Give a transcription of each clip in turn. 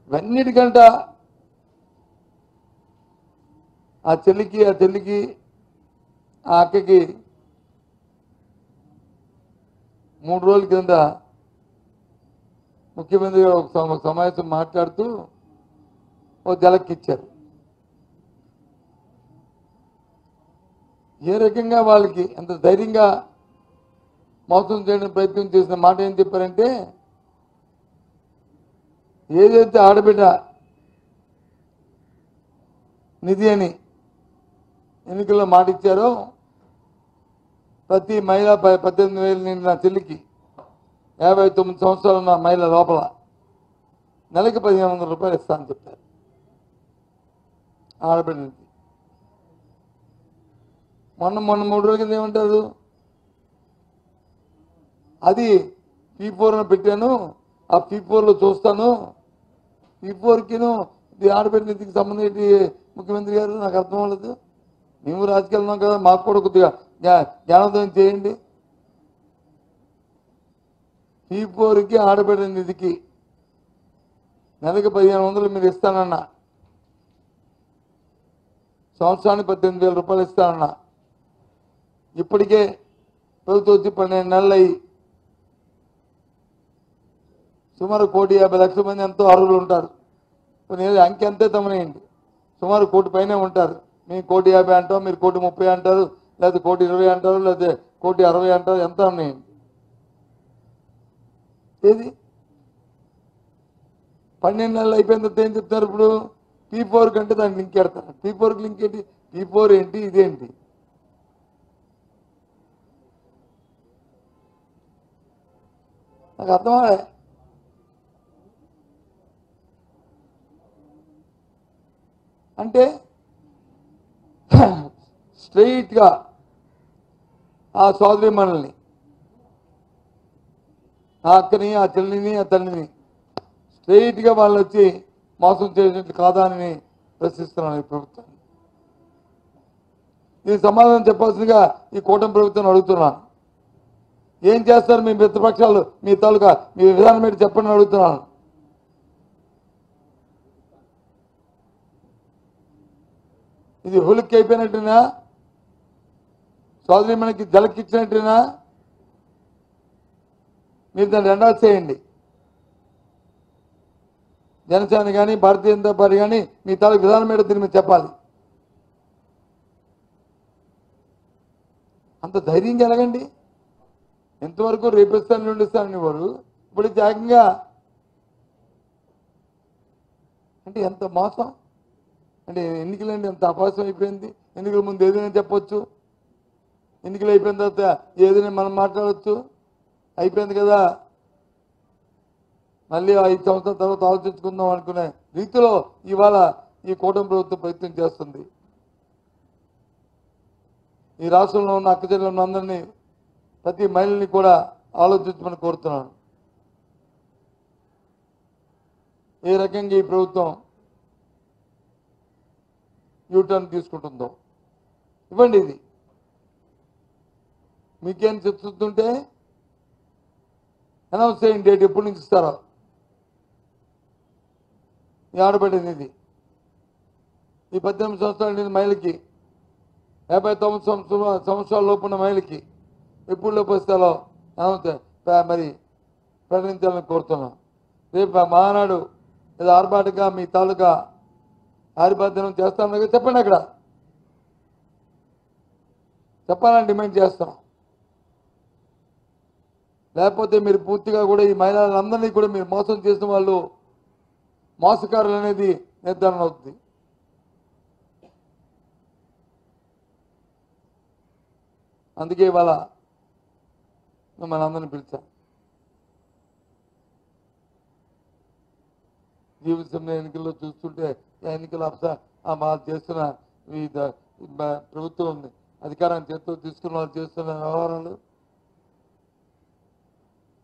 ఇవన్నిటికంట ఆ చెల్లికి ఆ అక్కకి 3 రోజుల కింద ముఖ్యమంత్రి గారు ఒక సమావేశం మాట్లాడుతూ ఓ జలక్కిచ్చారు. ఏ రకంగా వాళ్ళకి ఎంత ధైర్యంగా మోసం చేయడానికి ప్రయత్నం చేసిన మాట ఏం చెప్పారంటే, ఏదైతే ఆడబిడ్డ నిధి అని ఎన్నికల్లో మాట ఇచ్చారో ప్రతి మహిళ 18,000 నిండిన చెల్లికి 59 సంవత్సరాలు ఉన్న మహిళ లోపల నెలకి 1,500 రూపాయలు ఇస్తానని చెప్పారు ఆడబిడ్డ నిధి. మొన్న 3 రోజుల కింద ఏమంటారు, అది P4 పెట్టాను, ఆ P4లో చూస్తాను, P4కిను ఇది ఆడబిడ్డ నిధికి సంబంధించి ముఖ్యమంత్రి గారు నాకు అర్థం అవ్వలేదు. మేము రాజకీయాలు ఉన్నాం కదా, మాకు కూడా కొద్దిగా జ్ఞానోదయం చేయండి. P4కి ఆడబిడ్డ నిధికి నెలకి 1,500 మీరు ఇస్తానన్నా, సంవత్సరానికి 18,000 రూపాయలు ఇస్తానన్నా. ఇప్పటికే ప్రభుత్వం వచ్చి 12 నెలలు అయ్యి సుమారు 1,50,00,000 మంది ఎంతో అర్హులు ఉంటారు. కొన్ని అంకె అంతే తమనేయండి, సుమారు 1 కోటి పైనే ఉంటారు. మేము 1,50,00,000 అంటాం, మీరు 1,30,00,000 అంటారు, లేదా 1,20,00,000 అంటారు, లేదా 1,60,00,000 అంటారు. ఎంత ఉన్నాయండి? ఏది 12 నెలలు అయిపోయిన తర్వాత ఏం చెప్తారు? ఇప్పుడు P4 కంటే దానికి లింక్ పెడతారు. P4కి లింక్ ఏంటి? P4 ఏంటి, ఇదేంటి? నాకు అర్థమా? అంటే స్ట్రెయిట్గా ఆ సోదరి మనల్ని, ఆ అక్కని, ఆ చెల్లిని, ఆ తల్లిని స్ట్రెయిట్గా వాళ్ళు వచ్చి మోసం చేసినట్టు కాదా అని ప్రశ్నిస్తున్నాను ఈ ప్రభుత్వాన్ని. దీనికి సమాధానం చెప్పాల్సిందిగా ఈ కూటమి ప్రభుత్వాన్ని అడుగుతున్నాను. ఏం చేస్తారు మీ మిత్రపక్షాలు, మీ తాలూకా మీ విధానం ఏంటి చెప్పండి అడుగుతున్నాను. ఇది హులిక్ అయిపోయినట్టునా? సోదరి మనకి జలకిచ్చినట్టునా? మీరు దాన్ని ఎండార్స్ చేయండి. జనసేన కానీ భారతీయ జనతా పార్టీ కానీ మీ తాలూకు విధానం ఏంటో దీని మీద చెప్పాలి. అంత ధైర్యంగా ఎలాగండి? ఎంతవరకు రేపిస్తాను నుండిస్తానని వారు ఇప్పుడు జాగ్రత్తగా, అంటే ఎంత మోసం అంటే ఎన్నికలండి ఎంత అపాసం అయిపోయింది. ఎన్నికల ముందు ఏదైనా చెప్పొచ్చు, ఎన్నికలు అయిపోయిన తర్వాత ఏదైనా మనం మాట్లాడవచ్చు. అయిపోయింది కదా, మళ్ళీ 5 సంవత్సరాల తర్వాత ఆలోచించుకుందాం అనుకునే రీతిలో ఇవాళ ఈ కూటమి ప్రభుత్వం ప్రయత్నం చేస్తుంది. ఈ రాష్ట్రంలో ఉన్న అక్కచెల్లెలు ఉన్న అందరినీ, ప్రతి మహిళని కూడా ఆలోచించమని కోరుతున్నాను. ఏ రకంగా ఈ ప్రభుత్వం యూటర్న్ తీసుకుంటుందో ఇవ్వండి. ఇది మీకేం చెప్తుంటే అనౌన్స్ చేయండి, డేట్ ఎప్పటి నుంచి ఇస్తారో. ఈ ఆడబడింది ఇది ఈ 18 సంవత్సరాల నిండిన మహిళకి, 59 సంవత్సరాల లోపు ఉన్న మహిళకి ఎప్పుడు లోపు ఇస్తారో మరి ప్రకటించాలని కోరుతున్నాం. రేపు మహానాడు ఏదో ఆర్భాటంగా మీ తాలూకా ఆరిబాధ్యనం చేస్తామని చెప్పండి. అక్కడ చెప్పాలని డిమాండ్ చేస్తాం. లేకపోతే మీరు పూర్తిగా కూడా ఈ మహిళలందరినీ కూడా మీరు మోసం చేసిన వాళ్ళు మోసకారులు అనేది నిర్ధారణ అవుతుంది. అందుకే ఇవాళ మిమ్మల్ని అందరినీ పిలిచాం. జీవితంలో ఎన్నికల్లో చూస్తుంటే ఎన్నికల చేస్తున్న ఈ ప్రభుత్వం అధికారం చేతితో తీసుకున్న వాళ్ళు చేస్తున్న వ్యవహారాలు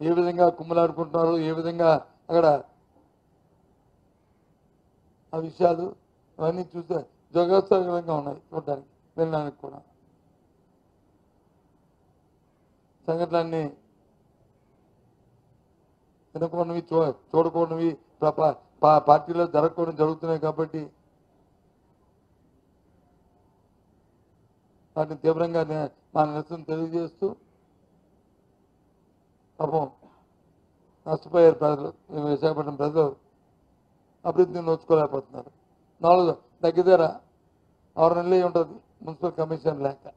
ఏ విధంగా కుమ్మలాడుకుంటున్నారు, ఏ విధంగా అక్కడ ఆ విషయాలు అవన్నీ చూస్తే జోగోత్సవంగా ఉన్నాయి చూడడానికి, వినడానికి కూడా. సంఘటనలన్నీ వినకూడనివి, చూడకూడనివి, పార్టీలో జరగకూడదు జరుగుతున్నాయి కాబట్టి వాటిని తీవ్రంగా మా నిరసన తెలియజేస్తూ పాపం నష్టపోయారు ప్రజలు. విశాఖపట్నం ప్రజలు అభివృద్ధిని నోచుకోలేకపోతున్నారు. దగ్గర 6 నెలలు ఉంటుంది మున్సిపల్ కమిషన్ లేక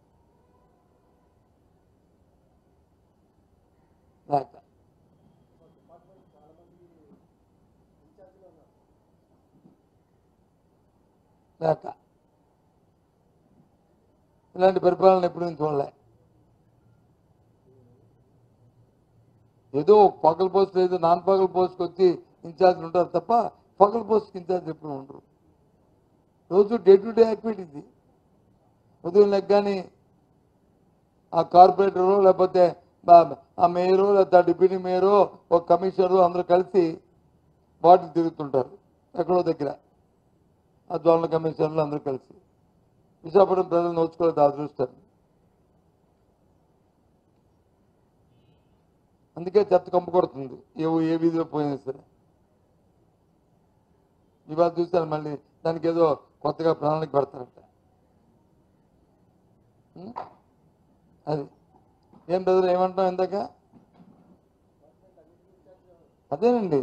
ఇలాంటి పరిపాలన ఎప్పుడు నుంచి చూడలే. ఏదో పగల పోస్ట్ ఏదో నాన్ పగల పోస్ట్కి వచ్చి ఇన్ఛార్జ్లు ఉంటారు తప్ప పగల పోస్ట్కి ఇన్ఛార్జ్ ఎప్పుడు ఉండరు. రోజు డే టు డే యాక్టివిటీ. ఉదయం లెక్కని ఆ కార్పొరేటరు లేకపోతే ఆ మేయరు లేకపోతే డిప్యూటీ మేయరు ఒక కమిషనరు అందరూ కలిసి వార్డులు తిరుగుతుంటారు ఎక్కడో దగ్గర. ఆ జోనల్ కమిషనర్లు అందరూ కలిసి విశాఖపట్నం ప్రజలు నోచుకోలేదు అదృష్టాన్ని. అందుకే చెత్త కంపు కొడుతుంది ఏ వీధిలో పోయినా సరే. ఇవాళ చూస్తాను మళ్ళీ దానికి ఏదో కొత్తగా ప్రణాళిక పెడతారంట. అది ఏం బ్రదర్ ఏమంటాం ఇందాక? అదేనండి,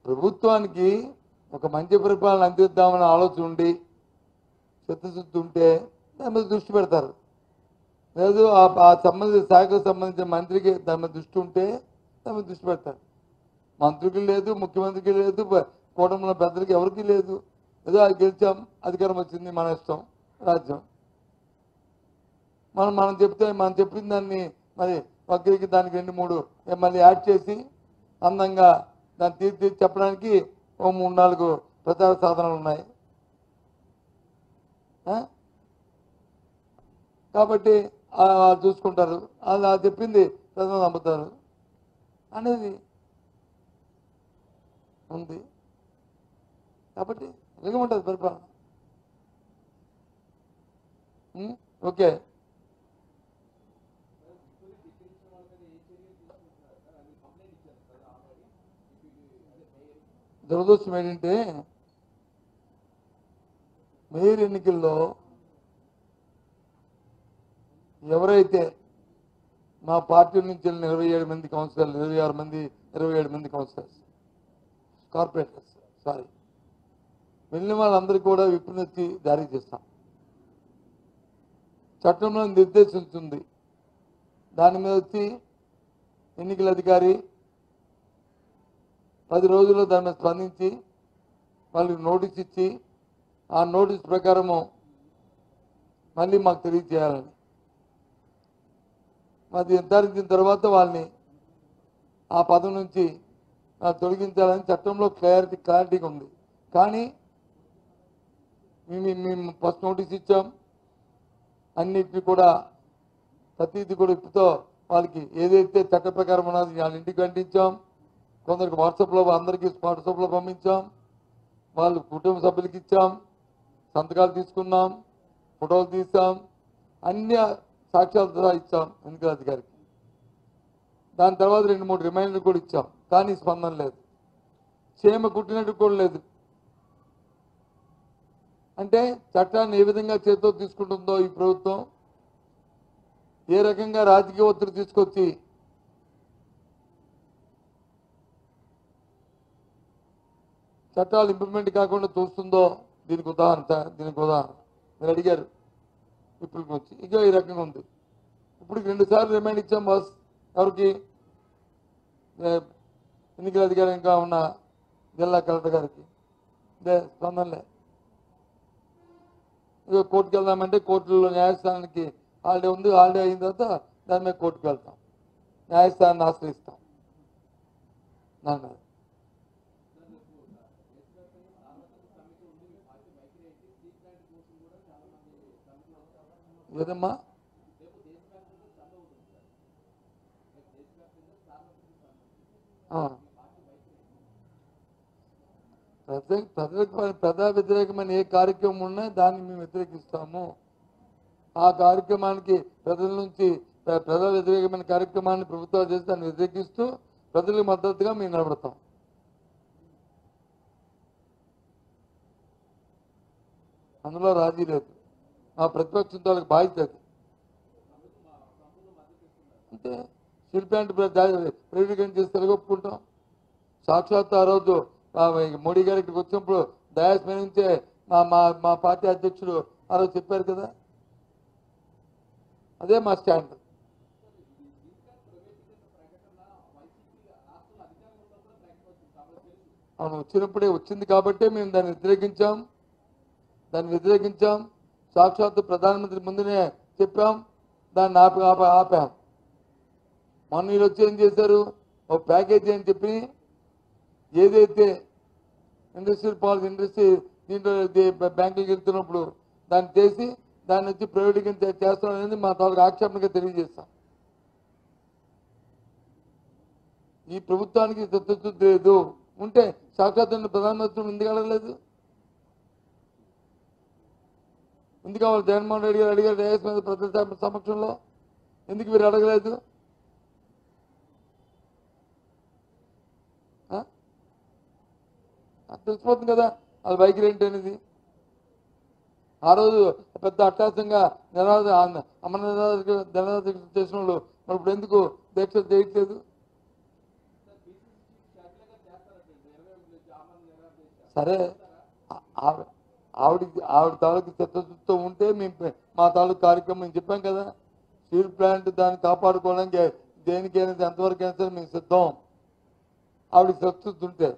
ప్రభుత్వానికి ఒక మంచి పరిపాలన అందిద్దామని ఆలోచన ఉండి చిత్తశుద్ధి ఉంటే దాని మీద దృష్టి పెడతారు. లేదు ఆ శాఖకు సంబంధించిన మంత్రికి దాని మీద దృష్టి ఉంటే దాని మీద దృష్టి పెడతారు. మంత్రికి లేదు, ముఖ్యమంత్రికి లేదు, కూటమిలో పెద్దలకి ఎవరికి లేదు. ఏదో గెలిచాం, అధికారం వచ్చింది, మన ఇష్టం, రాజ్యం. మనం చెప్పిన దాన్ని మరి ఒకరికి దానికి 2-3 మళ్ళీ యాడ్ చేసి అందంగా దాన్ని తీర్చి చెప్పడానికి 3-4 ప్రచార సాధనాలు ఉన్నాయి. కాబట్టి చూసుకుంటారు, అలా చెప్పింది ప్రజలు నమ్ముతారు అనేది ఉంది. కాబట్టి ఇలాగే ఉంటుంది పరిపాలన. ఓకే, దురదృష్టం ఏంటంటే మేయర్ ఎన్నికల్లో ఎవరైతే మా పార్టీ నుంచి వెళ్ళిన 27 మంది కౌన్సిలర్లు, 27 మంది కౌన్సిలర్స్, కార్పొరేటర్స్ వెళ్ళిన వాళ్ళందరికీ కూడా విప్పినొచ్చి జారీ చేస్తాం. చట్టంలో నిర్దేశించింది. దాని మీద వచ్చి ఎన్నికల అధికారి 10 రోజుల్లో దాని మీద స్పందించి వాళ్ళకి నోటీస్ ఇచ్చి ఆ నోటీస్ ప్రకారము మళ్ళీ మాకు తెలియజేయాలని, మరి నిర్ధారించిన తర్వాత వాళ్ళని ఆ పదం నుంచి తొలగించాలని చట్టంలో క్లారిటీగా ఉంది. కానీ మేము ఫస్ట్ నోటీస్ ఇచ్చాం, అన్నిటిని కూడా ప్రతిదీ కూడా ఇప్పుతో వాళ్ళకి ఏదైతే చట్ట ప్రకారం ఉన్నది వాళ్ళ ఇంటికి అంటించాం. కొందరికి అందరికీ వాట్సాప్లో పంపించాం. వాళ్ళు కుటుంబ సభ్యులకి ఇచ్చాం, సంతకాలు తీసుకున్నాం, ఫోటోలు తీసాం, అన్ని సాక్ష్యాలతో ఇచ్చాం ఎన్నికల అధికారికి. దాని తర్వాత 2-3 రిమైండర్లు కూడా ఇచ్చాం. కానీ స్పందన లేదు, క్షేమ కుట్టినట్టు కూడా లేదు. అంటే చట్టాన్ని ఏ విధంగా చేతితో తీసుకుంటుందో ఈ ప్రభుత్వం, ఏ రకంగా రాజకీయ ఒత్తిడి తీసుకొచ్చి చట్టాలు ఇంప్లిమెంట్ కాకుండా చూస్తుందో దీనికి ఉదాహరణ మీరు అడిగారు. ఇప్పటికి వచ్చి ఇక ఈ రకంగా ఉంది. ఇప్పుడు 2 సార్లు రిమైండ్ ఇచ్చాం బాస్. ఎవరికి? ఎన్నికల అధికారంగా ఉన్న జిల్లా కలెక్టర్ గారికి. స్పందనలే. ఇక కోర్టుకు వెళ్దామంటే కోర్టులో న్యాయస్థానానికి హాలిడే ఉంది. హాలిడే అయిన తర్వాత దాని మీద కోర్టుకు వెళ్తాం, న్యాయస్థానాన్ని ఆశ్రయిస్తాం. ఏదమ్మా ప్రజా వ్యతిరేకమైన ఏ కార్యక్రమం ఉన్నా దాన్ని మేము వ్యతిరేకిస్తాము. ఆ కార్యక్రమానికి ప్రజల నుంచి ప్రజా వ్యతిరేకమైన కార్యక్రమాన్ని ప్రభుత్వాలు చేసి దాన్ని వ్యతిరేకిస్తూ ప్రజలకు మద్దతుగా మేము నిలబడతాం. అందులో రాజీ లేదు. మా ప్రతిపక్షంతో వాళ్ళకి బాధ్యత అది. అంటే స్టీల్ ప్లాంట్ ప్రైవేటీకరణ చేస్తే ఒప్పుకుంటాం. సాక్షాత్ ఆ రోజు మోడీ గారి ఇక్కడికి వచ్చినప్పుడు దయాస్ మీద నుంచే మా మా మా పార్టీ అధ్యక్షుడు ఆ రోజు చెప్పారు కదా, అదే మా స్టాండ్. అవును, వచ్చినప్పుడే వచ్చింది కాబట్టే మేము దాన్ని వ్యతిరేకించాం. సాక్షాత్తు ప్రధానమంత్రి ముందునే చెప్పాం, దాన్ని ఆపాం. మొన్న వీళ్ళు వచ్చి ఏం చేశారు, ఒక ప్యాకేజీ అని చెప్పి ఏదైతే ఇండస్ట్రీ దీంట్లో బ్యాంకులకు వెళ్తున్నప్పుడు దాన్ని చేసి దాన్ని వచ్చి ప్రైవేటీకరణ చేస్తాం అనేది మా తాలూకు ఆక్షేపణగా తెలియజేస్తాం. ఈ ప్రభుత్వానికి చిత్తశుద్ధి లేదు ఉంటే సాక్షాత్ ప్రధానమంత్రి ఎందుకు అడగలేదు? ఎందుకు వాళ్ళు జగన్మోహన్ రెడ్డి గారు అడిగారు డయాస్ మీద ప్రజల సమక్షంలో, ఎందుకు మీరు అడగలేదు? తెలిసిపోతుంది కదా అది వైఖరి ఏంటి అనేది. ఆ రోజు పెద్ద అట్టాసంగా అమర నిరాధ చేసిన వాళ్ళు మరి ఇప్పుడు ఎందుకు దీక్ష చేయట్లేదు? సరే, ఆవిడ తాలూకు చిత్తశుద్ధితో ఉంటే మేము మా తాలూకు కార్యక్రమం చెప్పాం కదా, స్టీల్ ప్లాంట్ దాన్ని కాపాడుకోవడానికి దేనికైనా ఎంతవరకు అయినా సరే మేము సిద్ధం. ఆవిడకి చిత్తశుద్ధి ఉంటే,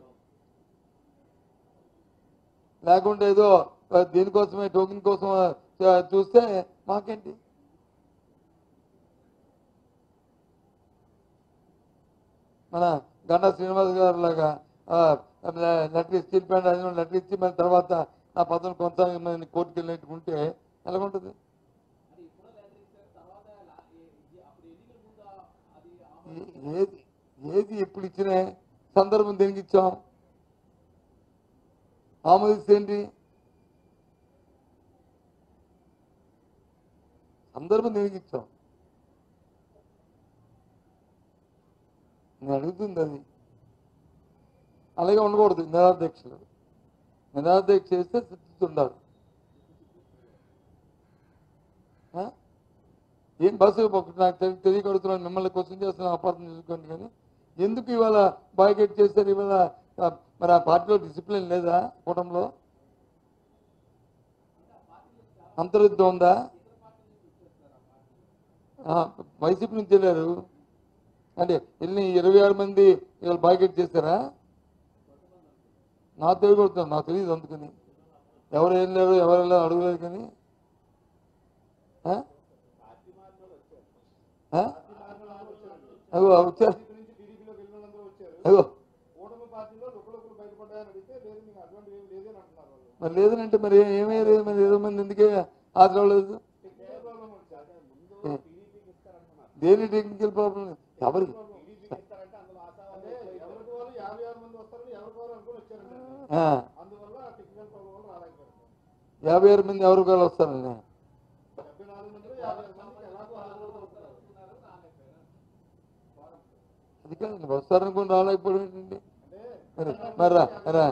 లేకుంటే ఏదో దీనికోసమే టోకెన్ కోసం చూస్తే మాకేంటి? మన గంటా శ్రీనివాస్ గారు లాగా లెటర్ స్టీల్ ప్లాంట్ అది లెటర్ ఇచ్చి మన తర్వాత నా పదవులు కొనసాగి కోర్టుకు వెళ్ళినట్టుకుంటే ఎలాగుంటుంది? ఏది ఎప్పుడు ఇచ్చిన సందర్భం దేనికి ఇచ్చాం? ఆమోదిస్తే ఏంటి? సందర్భం దేనికి ఇచ్చాం? నేను అడుగుతుంది అది. అలాగే ఉండకూడదు. నిరాదీక్ష చేస్తే సిద్ధి ఉండాలి. ఏం బస్సు నాకు తెలియకడుతున్నాను, మిమ్మల్ని క్వశ్చన్ చేస్తున్నాను, అపార్థం చేసుకోండి. కానీ ఎందుకు ఇవాళ బాయ్కట్ చేస్తారు? ఇవాళ మరి ఆ పార్టీలో డిసిప్లిన్ లేదా? కూటమిలో అంతర్యుద్ధం ఉందా? వైసీపీ నుంచి వెళ్ళారు అంటే వెళ్ళి 26 మంది ఇవాళ బాయ్కట్ చేస్తారా? నాకు తెలియకూడదు, నాకు తెలియదు. అందుకని ఎవరు వెళ్ళారు ఎవరు వెళ్ళారు అడగలేదు. కానీ అగో వచ్చారు. అగో మరి లేదనంటే మరి ఏమయ్యారు? మరి 20 మంది ఎందుకే హాజరవ్వలేదు? దేని టెక్నికల్ ప్రాబ్లం? ఎవరికి 56 మంది ఎవరు కూడా వస్తారని అది కాదు, వస్తారనుకుని రాలేకపోవడం ఏంటండి? మరి రా